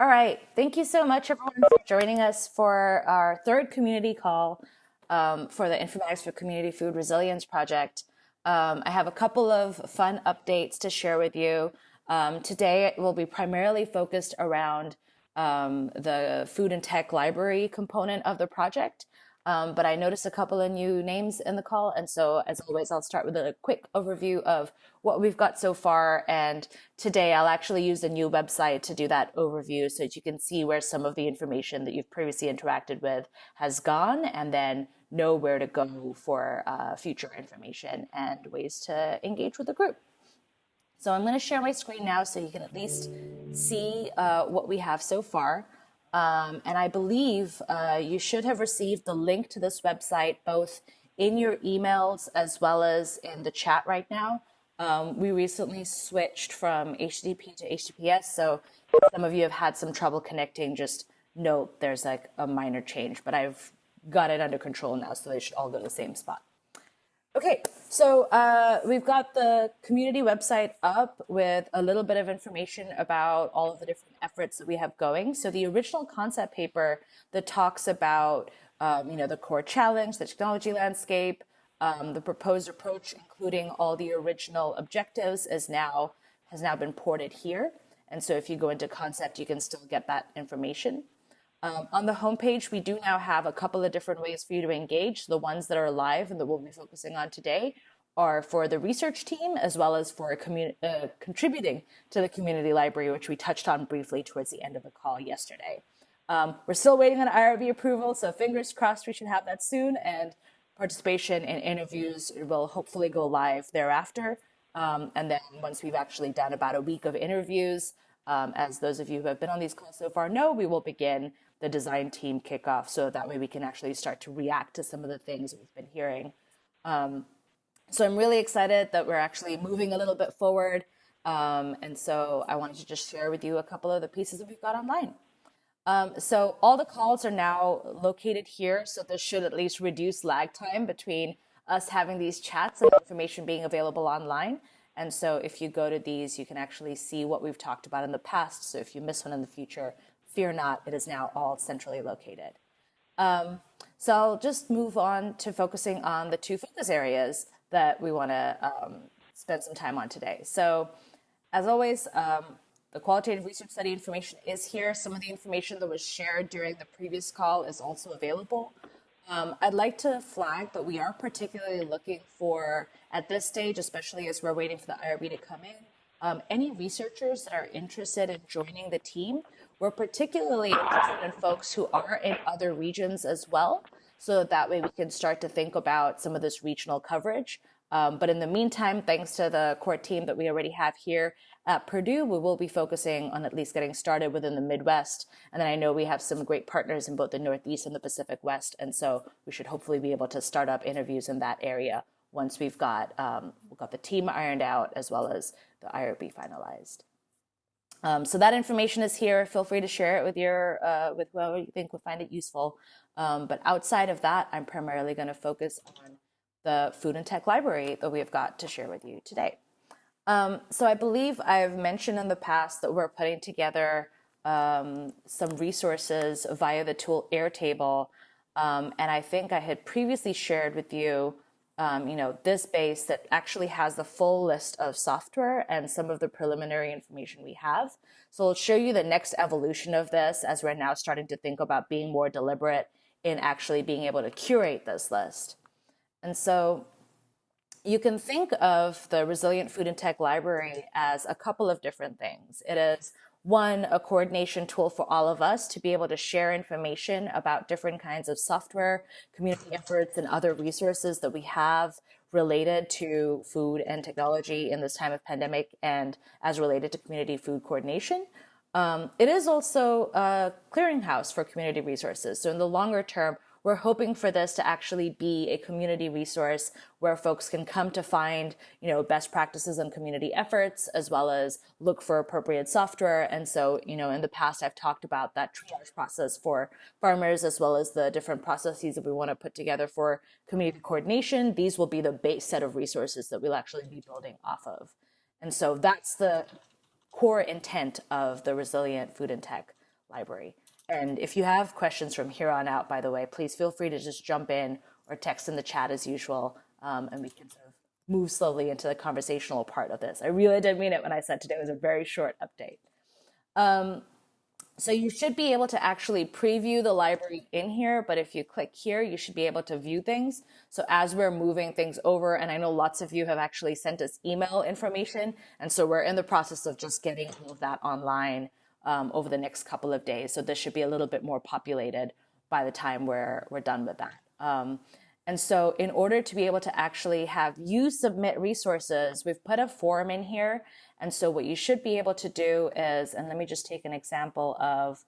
All right. Thank you so much, everyone, for joining us for our third community call for the Informatics for Community Food Resilience Project. I have a couple of fun updates to share with you. Today, it will be primarily focused around the food and tech library component of the project. But I noticed a couple of new names in the call. And so, as always, I'll start with a quick overview of what we've got so far. And today, I'll actually use a new website to do that overview so that you can see where some of the information that you've previously interacted with has gone, and then know where to go for future information and ways to engage with the group. So I'm going to share my screen now so you can at least see what we have so far. And I believe you should have received the link to this website both in your emails as well as in the chat right now. We recently switched from HTTP to HTTPS, so if some of you have had some trouble connecting, just note there's like a minor change, but I've got it under control now, so they should all go to the same spot. Okay, so we've got the community website up with a little bit of information about all of the different efforts that we have going. So the original concept paper that talks about, the core challenge, the technology landscape, the proposed approach, including all the original objectives, has now been ported here. And so if you go into concept, you can still get that information. On the homepage, we do now have a couple of different ways for you to engage. The ones that are live and that we'll be focusing on today are for the research team, as well as for contributing to the community library, which we touched on briefly towards the end of the call yesterday. We're still waiting on IRB approval, so fingers crossed we should have that soon, and participation in interviews will hopefully go live thereafter. And then once we've actually done about a week of interviews, as those of you who have been on these calls so far know, we will begin the design team kickoff, so that way we can actually start to react to some of the things that we've been hearing. So I'm really excited that we're actually moving a little bit forward. And so I wanted to just share with you a couple of the pieces that we've got online. So all the calls are now located here, so this should at least reduce lag time between us having these chats and information being available online. And so if you go to these, you can actually see what we've talked about in the past. So if you miss one in the future, fear not, it is now all centrally located. So I'll just move on to focusing on the two focus areas that we want to spend some time on today. So as always, the qualitative research study information is here. Some of the information that was shared during the previous call is also available. I'd like to flag that we are particularly looking for, at this stage, especially as we're waiting for the IRB to come in, any researchers that are interested in joining the team. We're particularly interested in folks who are in other regions as well, so that way we can start to think about some of this regional coverage. But in the meantime, thanks to the core team that we already have here at Purdue, we will be focusing on at least getting started within the Midwest. And then I know we have some great partners in both the Northeast and the Pacific West. And so we should hopefully be able to start up interviews in that area once we've got the team ironed out, as well as the IRB finalized. So that information is here. Feel free to share it with whoever you think would find it useful. But outside of that, I'm primarily going to focus on the food and tech library that we have got to share with you today. So I believe I've mentioned in the past that we're putting together some resources via the tool Airtable. And I think I had previously shared with you, this base that actually has the full list of software and some of the preliminary information we have. So I'll show you the next evolution of this as we're now starting to think about being more deliberate in actually being able to curate this list. And so you can think of the Resilient Food and Tech Library as a couple of different things. It is, one, a coordination tool for all of us to be able to share information about different kinds of software, community efforts, and other resources that we have related to food and technology in this time of pandemic and as related to community food coordination. It is also a clearinghouse for community resources. So in the longer term, we're hoping for this to actually be a community resource where folks can come to find, best practices and community efforts, as well as look for appropriate software. And so, in the past, I've talked about that triage process for farmers, as well as the different processes that we want to put together for community coordination. These will be the base set of resources that we'll actually be building off of. And so that's the core intent of the Resilient Food and Tech library. And if you have questions from here on out, by the way, please feel free to just jump in or text in the chat as usual, and we can sort of move slowly into the conversational part of this. I really did mean it when I said today was a very short update. So you should be able to actually preview the library in here, but if you click here, you should be able to view things. So as we're moving things over, and I know lots of you have actually sent us email information, and so we're in the process of just getting all of that online over the next couple of days. So this should be a little bit more populated by the time we're done with that. And so in order to be able to actually have you submit resources, we've put a form in here. And so what you should be able to do is, and let me just take an example of,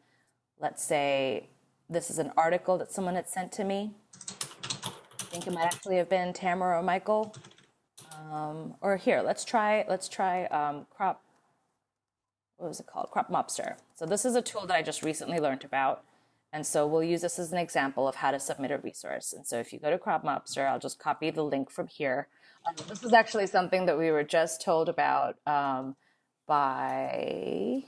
let's say, this is an article that someone had sent to me. I think it might actually have been Tamara or Michael. Or here, let's try Crop, what was it called? Crop Mobster. So this is a tool that I just recently learned about. And so we'll use this as an example of how to submit a resource. And so if you go to Crop Mobster, I'll just copy the link from here. This is actually something that we were just told about by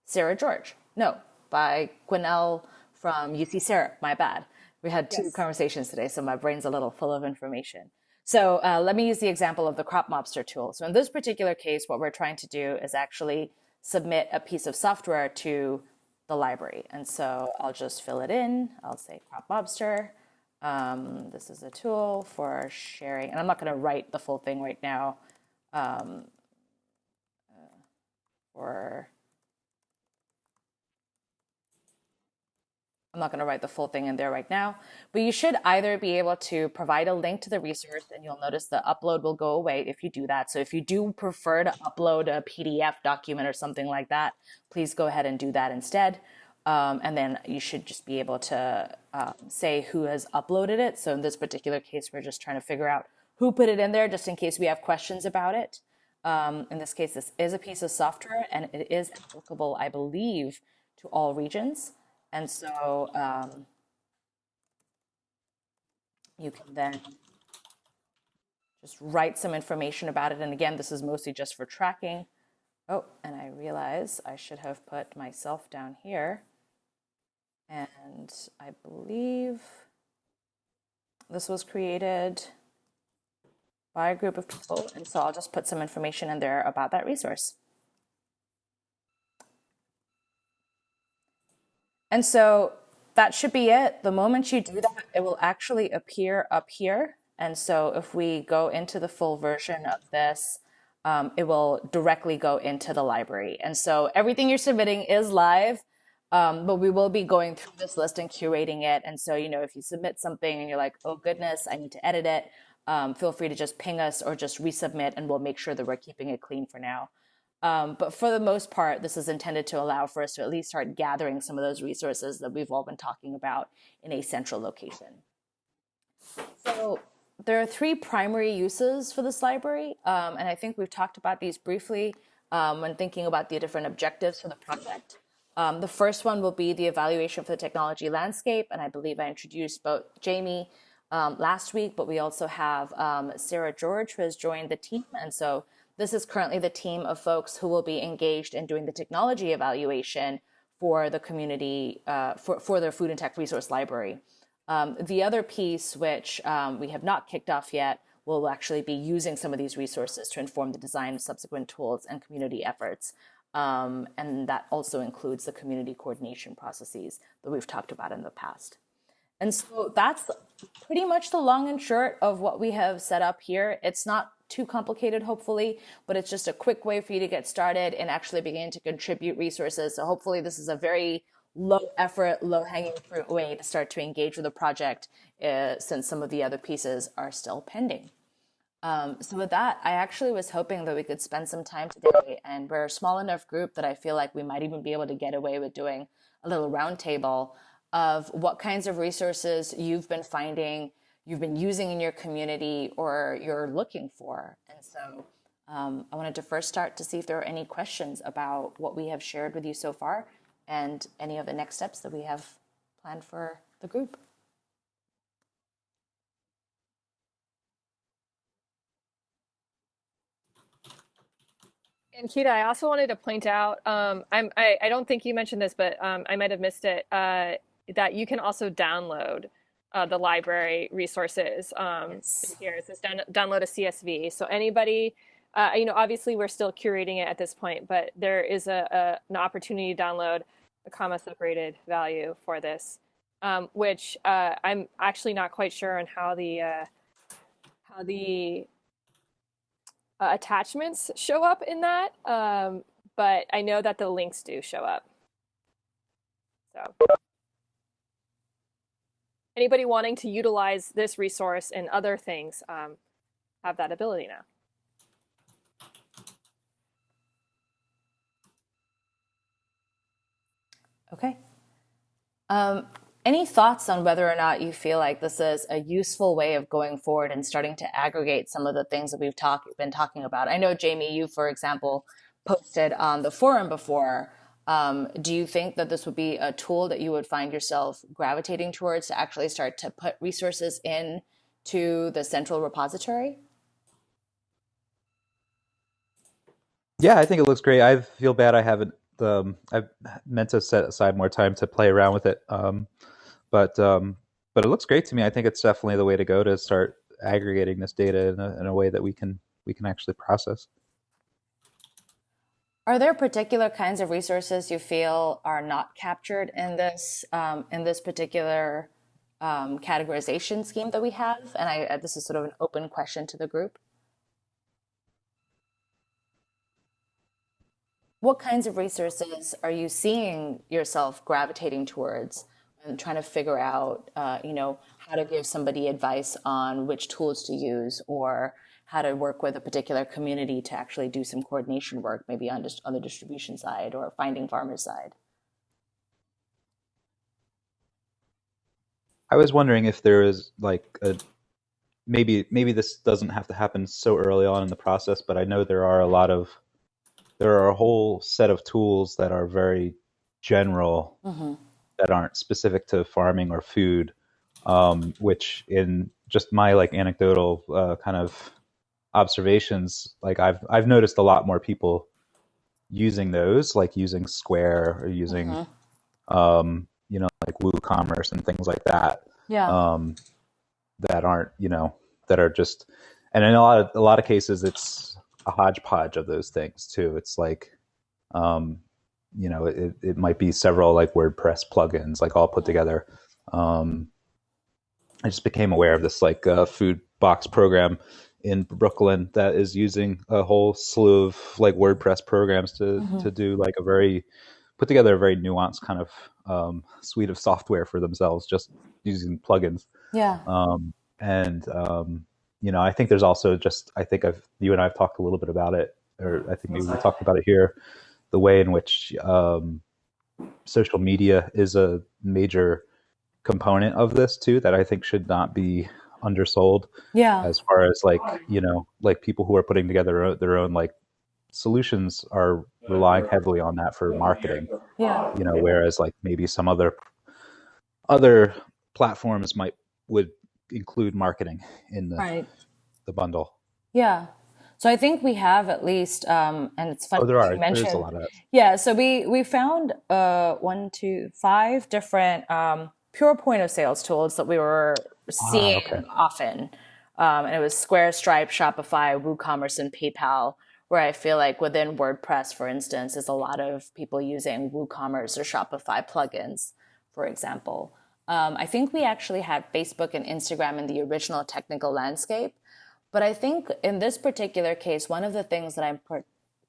Sarah George. No, by Gwinnell from UC Sarah. My bad. We had two conversations today, so my brain's a little full of information. So let me use the example of the Crop Mobster tool. So in this particular case, what we're trying to do is actually submit a piece of software to the library. And so I'll just fill it in. I'll say Crop Mobster. This is a tool for sharing, and I'm not going to write the full thing right now. I'm not going to write the full thing in there right now, but you should either be able to provide a link to the resource, and you'll notice the upload will go away if you do that. So if you do prefer to upload a PDF document or something like that, please go ahead and do that instead. And then you should just be able to say who has uploaded it. So in this particular case, we're just trying to figure out who put it in there, just in case we have questions about it. In this case, this is a piece of software, and it is applicable, I believe, to all regions. And so you can then just write some information about it. And again, this is mostly just for tracking. Oh, and I realize I should have put myself down here. And I believe this was created by a group of people. And so I'll just put some information in there about that resource. And so that should be it. The moment you do that, it will actually appear up here. And so if we go into the full version of this, it will directly go into the library. And so everything you're submitting is live, but we will be going through this list and curating it. And so, if you submit something and you're like, oh goodness, I need to edit it, feel free to just ping us or just resubmit, and we'll make sure that we're keeping it clean for now. But for the most part, this is intended to allow for us to at least start gathering some of those resources that we've all been talking about in a central location. So there are three primary uses for this library, and I think we've talked about these briefly when thinking about the different objectives for the project. The first one will be the evaluation for the technology landscape, and I believe I introduced both Jamie last week, but we also have Sarah George, who has joined the team, and so this is currently the team of folks who will be engaged in doing the technology evaluation for the community, for their food and tech resource library. The other piece, which we have not kicked off yet, will actually be using some of these resources to inform the design of subsequent tools and community efforts. And that also includes the community coordination processes that we've talked about in the past. And so that's pretty much the long and short of what we have set up here. It's not too complicated, hopefully, but it's just a quick way for you to get started and actually begin to contribute resources. So hopefully this is a very low effort, low hanging fruit way to start to engage with the project since some of the other pieces are still pending. So with that, I actually was hoping that we could spend some time today, and we're a small enough group that I feel like we might even be able to get away with doing a little roundtable of what kinds of resources you've been finding, you've been using in your community, or you're looking for. And so I wanted to first start to see if there are any questions about what we have shared with you so far and any of the next steps that we have planned for the group. And Kita, I also wanted to point out, I don't think you mentioned this, but I might have missed it, that you can also download the library resources in Yes. here. It says download a CSV. So anybody, obviously we're still curating it at this point, but there is an opportunity to download a comma separated value for this, which I'm actually not quite sure on how the attachments show up in that, but I know that the links do show up. So anybody wanting to utilize this resource and other things have that ability now. Okay. Any thoughts on whether or not you feel like this is a useful way of going forward and starting to aggregate some of the things that we've been talking about? I know, Jamie, you, for example, posted on the forum before. Do you think that this would be a tool that you would find yourself gravitating towards to actually start to put resources in to the central repository? Yeah, I think it looks great. I feel bad I haven't. I've meant to set aside more time to play around with it. But but it looks great to me. I think it's definitely the way to go to start aggregating this data in a way that we can actually process. Are there particular kinds of resources you feel are not captured in this particular categorization scheme that we have? And this is sort of an open question to the group. What kinds of resources are you seeing yourself gravitating towards and trying to figure out, how to give somebody advice on which tools to use or how to work with a particular community to actually do some coordination work, maybe on just on the distribution side or finding farmers side? I was wondering if there is like a maybe this doesn't have to happen so early on in the process, but I know there are a whole set of tools that are very general Mm-hmm. that aren't specific to farming or food, which in just my like anecdotal kind of observations, like I've noticed a lot more people using those, like using Square or using Mm-hmm. like WooCommerce and things like that, Yeah. um, that aren't that are just, and in a lot of cases it's a hodgepodge of those things too. It's like it might be several like WordPress plugins like all put together. Um, I just became aware of this like food box program in Brooklyn that is using a whole slew of like WordPress programs to Mm-hmm. to do like a very put together a very nuanced kind of suite of software for themselves, just using plugins. Yeah. And I think there's also just I think you and I've talked a little bit about it, or I think maybe we talked about it here, the way in which social media is a major component of this too that I think should not be undersold, Yeah. as far as like like people who are putting together their own like solutions are relying heavily on that for marketing. Yeah. Whereas like maybe some other platforms would include marketing in Right. the bundle. Yeah. So I think we have at least, and it's funny Oh, there that you are there's a mentioned. lot of that. Yeah. So we found one, two, five different pure point of sales tools that we were Okay. seeing often, and it was Square, Stripe, Shopify, WooCommerce, and PayPal. Where I feel like within WordPress, for instance, is a lot of people using WooCommerce or Shopify plugins, for example. I think we actually had Facebook and Instagram in the original technical landscape. But I think in this particular case, one of the things that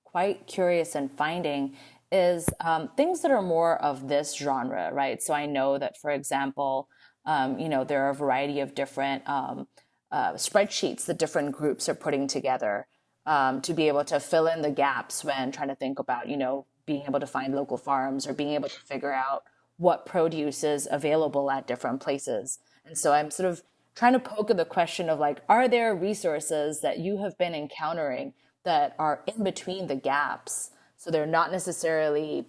quite curious in finding is things that are more of this genre, right? So I know that, for example, there are a variety of different spreadsheets that different groups are putting together to be able to fill in the gaps when trying to think about, being able to find local farms or being able to figure out what produce is available at different places. And so I'm sort of trying to poke at the question of like, are there resources that you have been encountering that are in between the gaps? So they're not necessarily,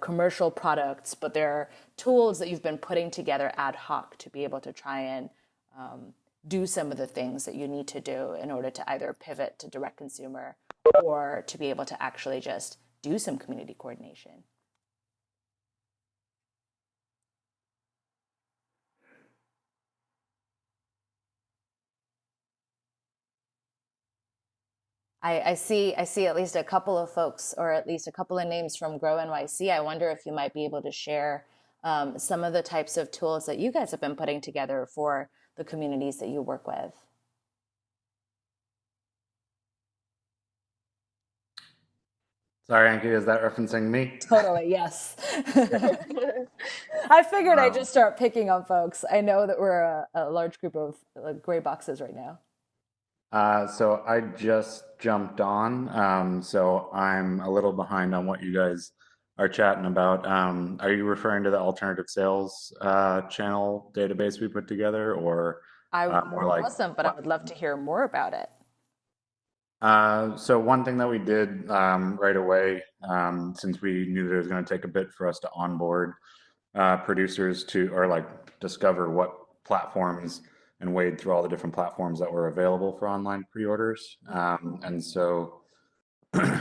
commercial products, but they're tools that you've been putting together ad hoc to be able to try and do some of the things that you need to do in order to either pivot to direct consumer or to be able to actually just do some community coordination? I see at least a couple of folks, or at least a couple of names from Grow NYC. I wonder if you might be able to share some of the types of tools that you guys have been putting together for the communities that you work with. Sorry, Anki, is that referencing me? Totally, yes. I figured I'd Um, just start picking on folks. I know that we're a large group of gray boxes right now. so I just jumped on, so I'm a little behind on what you guys are chatting about. Are you referring to the alternative sales channel database we put together, or I more like wasn't, but I what? would love to hear more about it. So one thing that we did right away, since we knew that it was going to take a bit for us to onboard producers to, or like discover what platforms and wade through all the different platforms that were available for online pre-orders. And so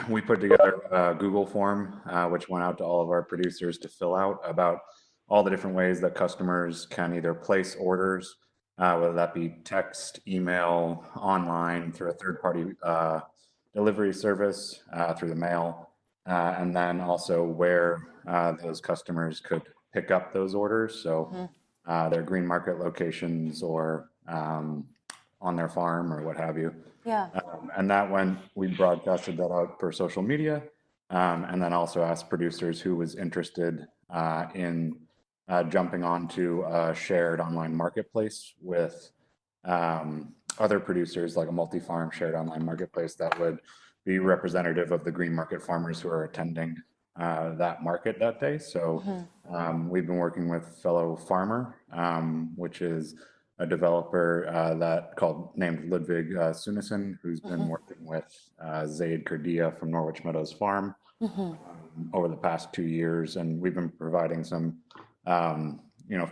we put together a Google form, which went out to all of our producers to fill out about all the different ways that customers can either place orders, whether that be text, email, online, through a third-party delivery service, through the mail, and then also where those customers could pick up those orders. So their green market locations or on their farm or what have you. Yeah. And that went, we broadcasted that out per social media, and then also asked producers who was interested in jumping onto a shared online marketplace with other producers, like a multi-farm shared online marketplace that would be representative of the green market farmers who are attending that market that day. So we've been working with Fellow Farmer, which is a developer named Ludwig Sunison, who's been working with Zaid Kurdia from Norwich Meadows Farm over the past 2 years, and we've been providing some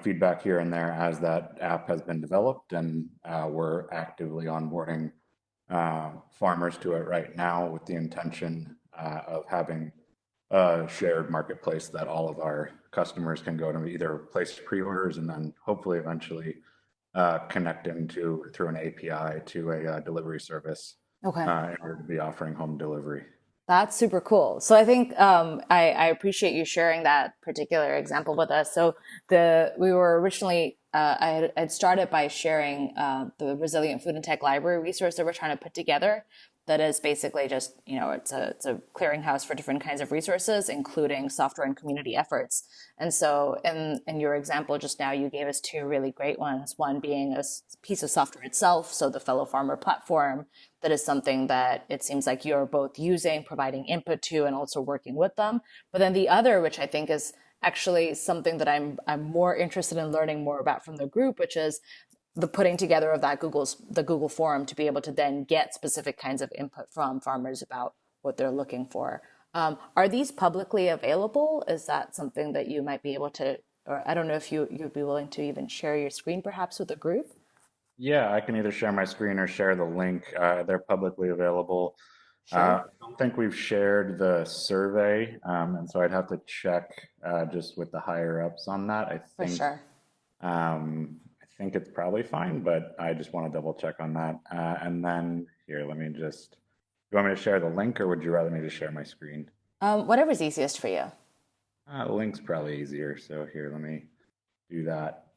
feedback here and there as that app has been developed, and we're actively onboarding farmers to it right now with the intention of having a shared marketplace that all of our customers can go to either place pre-orders and then hopefully eventually connect into through an API to a delivery service Okay. in order to be offering home delivery. That's super cool. So I think I appreciate you sharing that particular example with us. So we were originally I'd started by sharing the Resilient Food and Tech Library resource that we're trying to put together. That is basically just it's a clearinghouse for different kinds of resources, including software and community efforts. And so in your example just now, you gave us two really great ones. One being a piece of software itself, so the Fellow Farmer platform. That is something that it seems like you're both using, providing input to, and also working with them. But then the other, which I think is actually something that I'm more interested in learning more about from the group, which is the putting together of the Google forum to be able to then get specific kinds of input from farmers about what they're looking for. Are these publicly available? Is that something that you might be able to, or I don't know if you'd be willing to even share your screen perhaps with the group? Yeah, I can either share my screen or share the link. They're publicly available. Sure. I don't think we've shared the survey, and so I'd have to check just with the higher ups on that. For sure. I think it's probably fine, but I just want to double check on that. And then here, let me just. You want me to share the link, or would you rather me to share my screen? Whatever's easiest for you. The link's probably easier. So here, let me do that.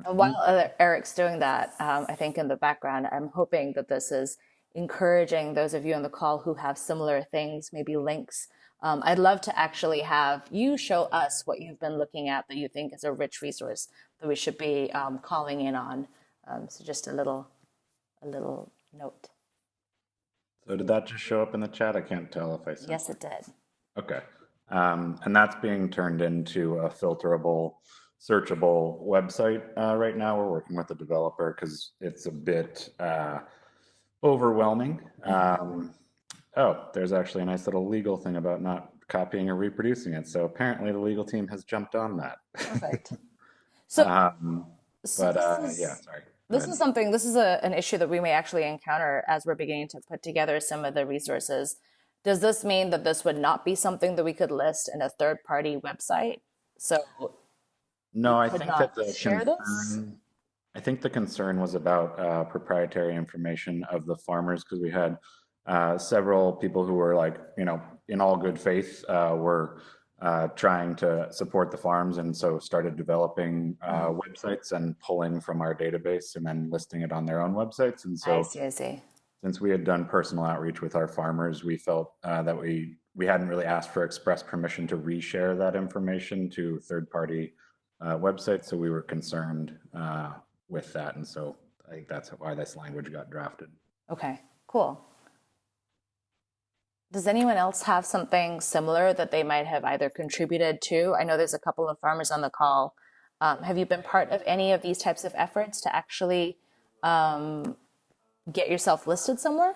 While Eric's doing that, I think in the background, I'm hoping that this is encouraging those of you on the call who have similar things, maybe links. I'd love to actually have you show us what you've been looking at that you think is a rich resource that we should be calling in on. So just a little note. So did that just show up in the chat? I can't tell if I sent. Yes, it did. Okay. And that's being turned into a filterable, searchable website right now. We're working with the developer because it's a bit overwhelming. Oh, there's actually a nice little legal thing about not copying or reproducing it. So apparently the legal team has jumped on that. Perfect. So, But yeah, sorry. This is something, this is an issue that we may actually encounter as we're beginning to put together some of the resources. Does this mean that this would not be something that we could list in a third-party website? So No, I could think that not the share this? concern, I think the concern was about proprietary information of the farmers because we had several people who were like, in all good faith, were trying to support the farms and so started developing websites and pulling from our database and then listing it on their own websites. And I so see, I see. since we had done personal outreach with our farmers, we felt that we hadn't really asked for express permission to reshare that information to third-party websites, so we were concerned with that, and so I think that's why this language got drafted. Okay, cool. Does anyone else have something similar that they might have either contributed to? I know there's a couple of farmers on the call. Have you been part of any of these types of efforts to actually get yourself listed somewhere?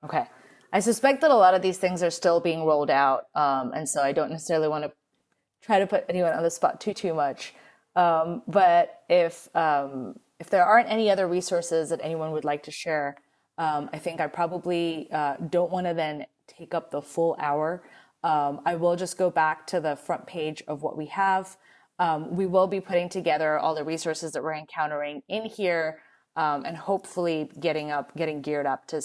Okay. I suspect that a lot of these things are still being rolled out, and so I don't necessarily want to try to put anyone on the spot too much. But if there aren't any other resources that anyone would like to share, I think I probably don't want to then take up the full hour. I will just go back to the front page of what we have. We will be putting together all the resources that we're encountering in here, and hopefully getting geared up to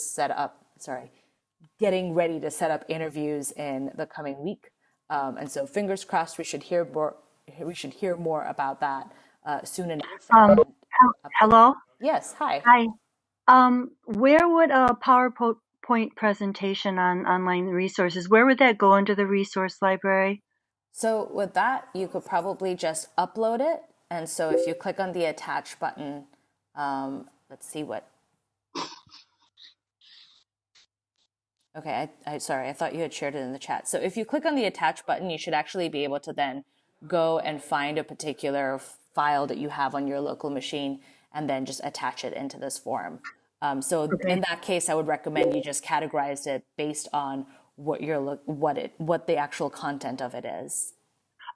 getting ready to set up interviews in the coming week. And so fingers crossed, we should hear more about that soon enough. Hello? Yes, hi. Hi. Where would a PowerPoint presentation on online resources, where would that go under the resource library? So with that, you could probably just upload it. And so if you click on the attach button, let's see what. Okay, sorry, I thought you had shared it in the chat. So if you click on the attach button, you should actually be able to then go and find a particular file that you have on your local machine and then just attach it into this form. So in that case, I would recommend you just categorize it based on what the actual content of it is.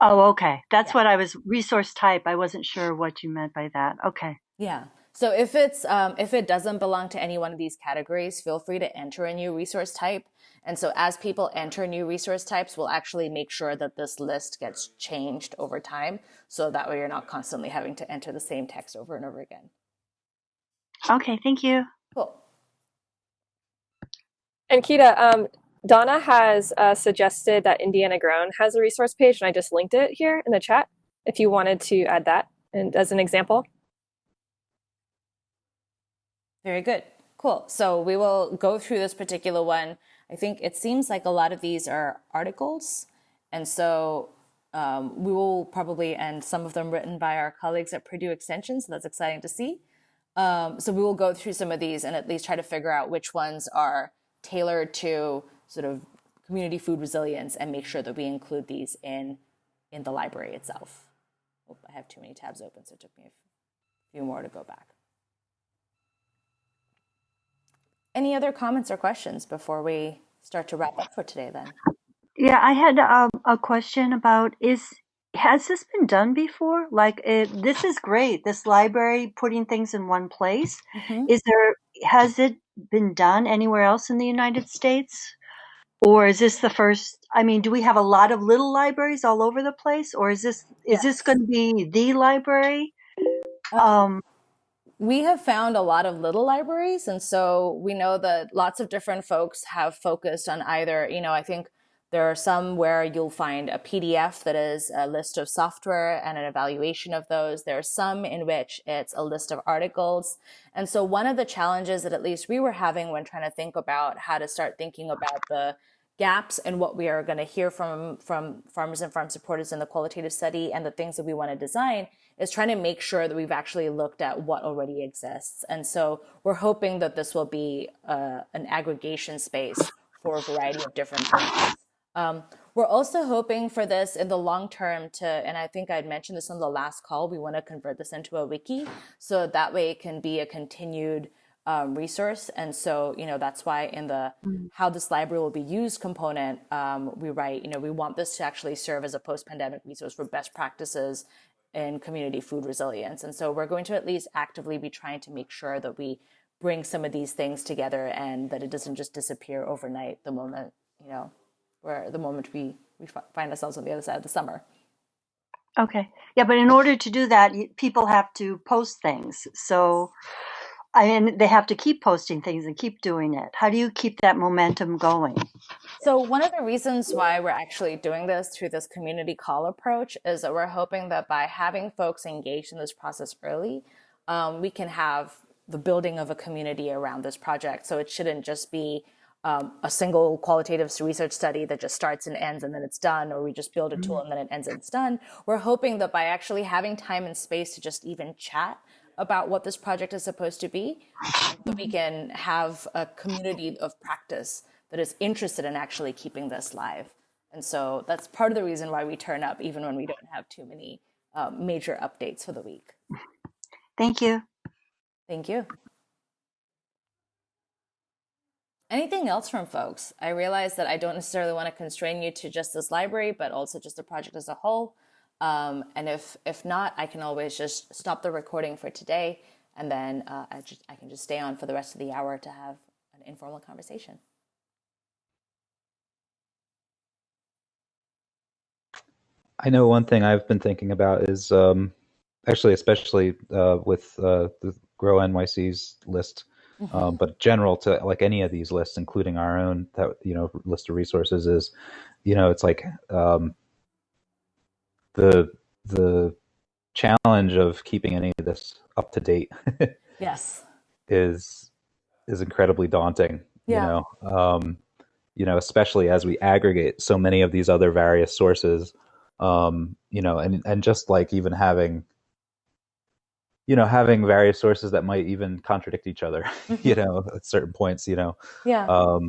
Oh, okay. That's what I was, resource type. I wasn't sure what you meant by that. Okay. Yeah. So if it doesn't belong to any one of these categories, feel free to enter a new resource type. And so as people enter new resource types, we'll actually make sure that this list gets changed over time. So that way you're not constantly having to enter the same text over and over again. Okay, thank you. Cool. And Kita, Donna has suggested that Indiana Grown has a resource page, and I just linked it here in the chat if you wanted to add that and as an example. Very good. Cool. So we will go through this particular one. I think it seems like a lot of these are articles. And so we will probably, and some of them written by our colleagues at Purdue Extension. So that's exciting to see. So we will go through some of these and at least try to figure out which ones are tailored to sort of community food resilience and make sure that we include these in the library itself. Oh, I have too many tabs open, so it took me a few more to go back. Any other comments or questions before we start to wrap up for today then? Yeah, I had a question about, has this been done before? Like, this is great, this library putting things in one place. Has it been done anywhere else in the United States? Or is this the first? I mean, do we have a lot of little libraries all over the place? Or is this going to be the library? We have found a lot of little libraries, and so we know that lots of different folks have focused on either, I think there are some where you'll find a PDF that is a list of software and an evaluation of those. There are some in which it's a list of articles. And so one of the challenges that at least we were having when trying to think about how to start thinking about the gaps and what we are going to hear from farmers and farm supporters in the qualitative study and the things that we want to design is trying to make sure that we've actually looked at what already exists. And so we're hoping that this will be an aggregation space for a variety of different things. We're also hoping for this in the long term and I think I'd mentioned this on the last call, we want to convert this into a wiki so that way it can be a continued resource. And so, that's why in the how this library will be used component, we write, we want this to actually serve as a post-pandemic resource for best practices in community food resilience. And so we're going to at least actively be trying to make sure that we bring some of these things together and that it doesn't just disappear overnight the moment, we find ourselves on the other side of the summer. Okay. Yeah, but in order to do that, people have to post things. So, they have to keep posting things and keep doing it. How do you keep that momentum going? So one of the reasons why we're actually doing this through this community call approach is that we're hoping that by having folks engaged in this process early, we can have the building of a community around this project. So it shouldn't just be a single qualitative research study that just starts and ends and then it's done, or we just build a tool and then it ends and it's done. We're hoping that by actually having time and space to just even chat about what this project is supposed to be, that we can have a community of practice that is interested in actually keeping this live. And so that's part of the reason why we turn up, even when we don't have too many major updates for the week. Thank you. Thank you. Anything else from folks? I realize that I don't necessarily want to constrain you to just this library, but also just the project as a whole. And if not, I can always just stop the recording for today, and then I can just stay on for the rest of the hour to have an informal conversation. I know one thing I've been thinking about is actually, especially with the Grow NYC's list, but general to like any of these lists, including our own list of resources, is it's like the challenge of keeping any of this up to date. Yes. is incredibly daunting. Yeah. Especially as we aggregate so many of these other various sources. And just like even having various sources that might even contradict each other, at certain points, Yeah.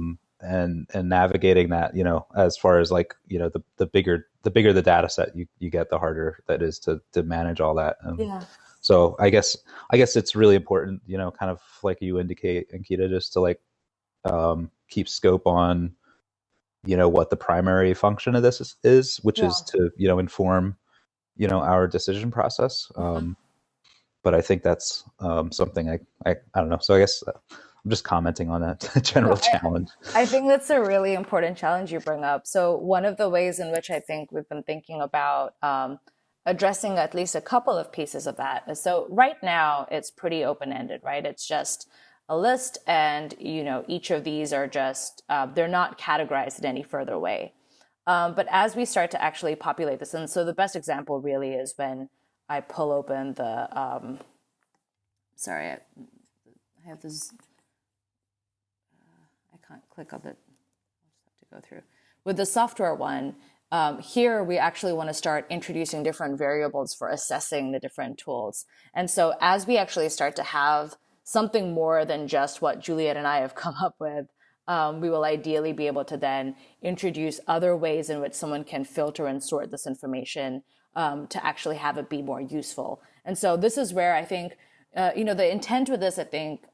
And navigating that, as far as like, the bigger the data set you get, the harder that is to manage all that. Yeah. So I guess it's really important, kind of like you indicate, Ankita, just to like keep scope on what the primary function of this is, which is to inform our decision process. But I think that's something I don't know. So I guess I'm just commenting on that general challenge. I think that's a really important challenge you bring up. So one of the ways in which I think we've been thinking about addressing at least a couple of pieces of that is, so right now it's pretty open-ended, right? It's just a list, and each of these are just they're not categorized in any further way. But as we start to actually populate this, and so the best example really is when I pull open the sorry, I have this. I can't click on it. I'll just have to go through. With the software one, here we actually want to start introducing different variables for assessing the different tools. And so as we actually start to have something more than just what Juliet and I have come up with, we will ideally be able to then introduce other ways in which someone can filter and sort this information to actually have it be more useful. And so this is where I think, the intent with this, I think,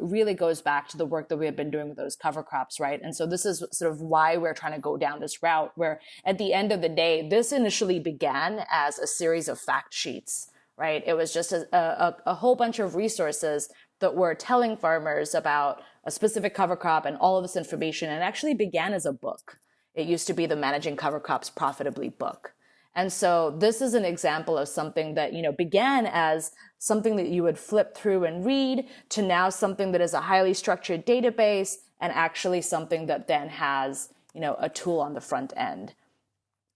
really goes back to the work that we have been doing with those cover crops, right? And so this is sort of why we're trying to go down this route, where at the end of the day, this initially began as a series of fact sheets, right? It was just a whole bunch of resources that were telling farmers about a specific cover crop and all of this information, and actually began as a book. It used to be the Managing Cover Crops Profitably book. And so this is an example of something that, began as something that you would flip through and read, to now something that is a highly structured database, and actually something that then has, a tool on the front end.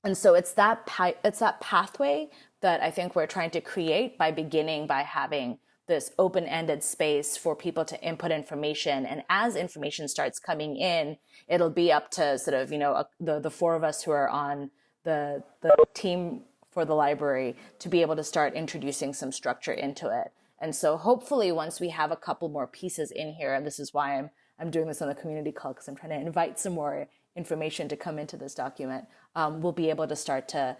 And so it's that pathway that I think we're trying to create by beginning by having this open-ended space for people to input information. And as information starts coming in, it'll be up to sort of, the four of us who are on the team for the library to be able to start introducing some structure into it. And so hopefully once we have a couple more pieces in here, and this is why I'm doing this on the community call, because I'm trying to invite some more information to come into this document, we'll be able to start to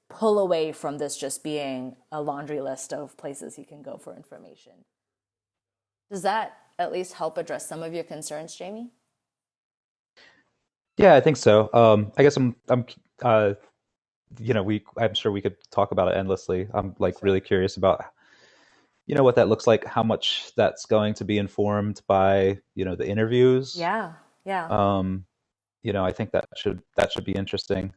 pull away from this just being a laundry list of places you can go for information. Does that at least help address some of your concerns, Jamie? Yeah, I think so. I guess uh, I'm sure we could talk about it endlessly. I'm like really curious about, what that looks like, how much that's going to be informed by, the interviews. Yeah, yeah. Um, I think that should be interesting.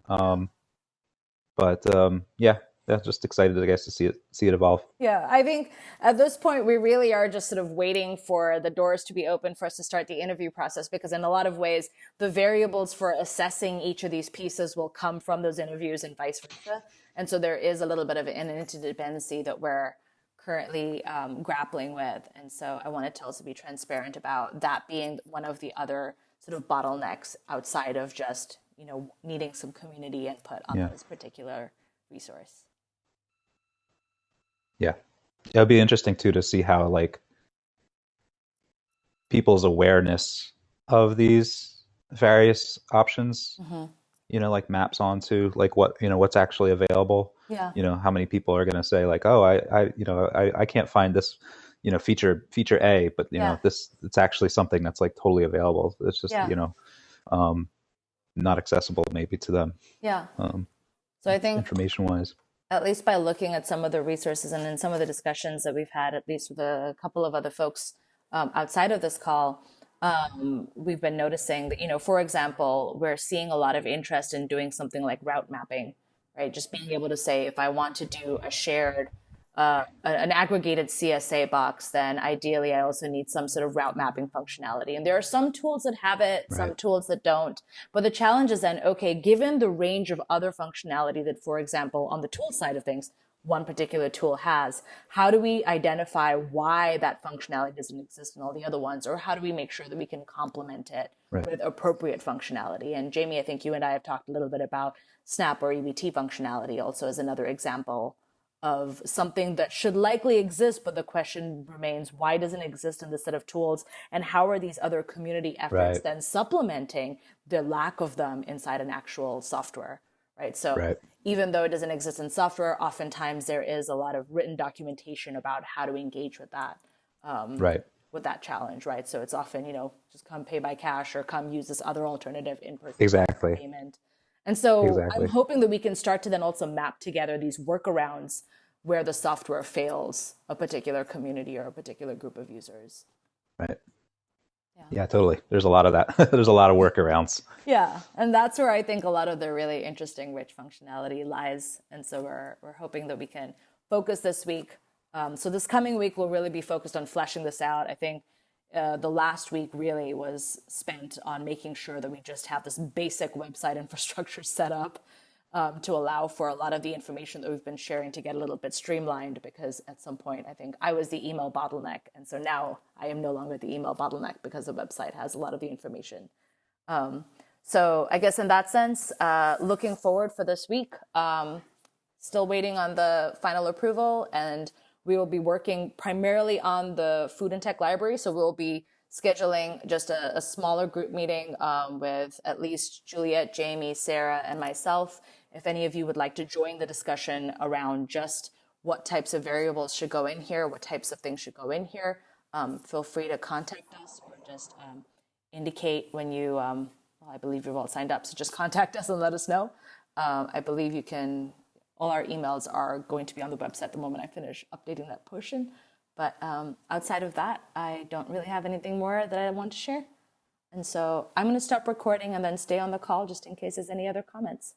Yeah, just excited, I guess, to see it evolve. Yeah, I think at this point we really are just sort of waiting for the doors to be open for us to start the interview process, because in a lot of ways the variables for assessing each of these pieces will come from those interviews and vice versa. And so there is a little bit of an interdependency that we're currently grappling with. And so I wanted to also be transparent about that being one of the other sort of bottlenecks outside of just, needing some community input on Yeah. this particular resource. Yeah. It'll be interesting too to see how like people's awareness of these various options, like maps onto like what's actually available. Yeah. How many people are going to say like, oh, I can't find this, feature A, but Yeah. it's actually something that's like totally available. It's just, Yeah. not accessible maybe to them. Yeah. So I think information wise. At least by looking at some of the resources and in some of the discussions that we've had, at least with a couple of other folks outside of this call, we've been noticing that, for example, we're seeing a lot of interest in doing something like route mapping, right? Just being able to say, if I want to do a shared, an aggregated CSA box, then ideally I also need some sort of route mapping functionality. And there are some tools that have it, some Right. tools that don't. But the challenge is then, okay, given the range of other functionality that, for example, on the tool side of things, one particular tool has, how do we identify why that functionality doesn't exist in all the other ones? Or how do we make sure that we can complement it Right. with appropriate functionality? And Jamie, I think you and I have talked a little bit about Snap or EBT functionality also as another example of something that should likely exist, but the question remains, why doesn't it exist in this set of tools? And how are these other community efforts Right. then supplementing the lack of them inside an actual software, right? So Right. even though it doesn't exist in software, oftentimes there is a lot of written documentation about how to engage with that. Right. With that challenge, right? So it's often, just come pay by cash or come use this other alternative in-person Exactly. payment. And so Exactly. I'm hoping that we can start to then also map together these workarounds where the software fails a particular community or a particular group of users. Right. Yeah, totally. There's a lot of that. There's a lot of workarounds. Yeah, and that's where I think a lot of the really interesting, rich functionality lies. And so we're hoping that we can focus this week. So this coming week will really be focused on fleshing this out. I think the last week really was spent on making sure that we just have this basic website infrastructure set up to allow for a lot of the information that we've been sharing to get a little bit streamlined, because at some point I think I was the email bottleneck. And so now I am no longer the email bottleneck because the website has a lot of the information. So I guess in that sense, looking forward for this week, still waiting on the final approval, and we will be working primarily on the food and tech library. So we'll be scheduling just a smaller group meeting with at least Juliet, Jamie, Sarah, and myself. If any of you would like to join the discussion around just what types of variables should go in here, what types of things should go in here, feel free to contact us or just indicate when you, well, I believe you've all signed up, so just contact us and let us know. I believe you can, all our emails are going to be on the website the moment I finish updating that portion. But outside of that, I don't really have anything more that I want to share. And so I'm going to stop recording and then stay on the call just in case there's any other comments.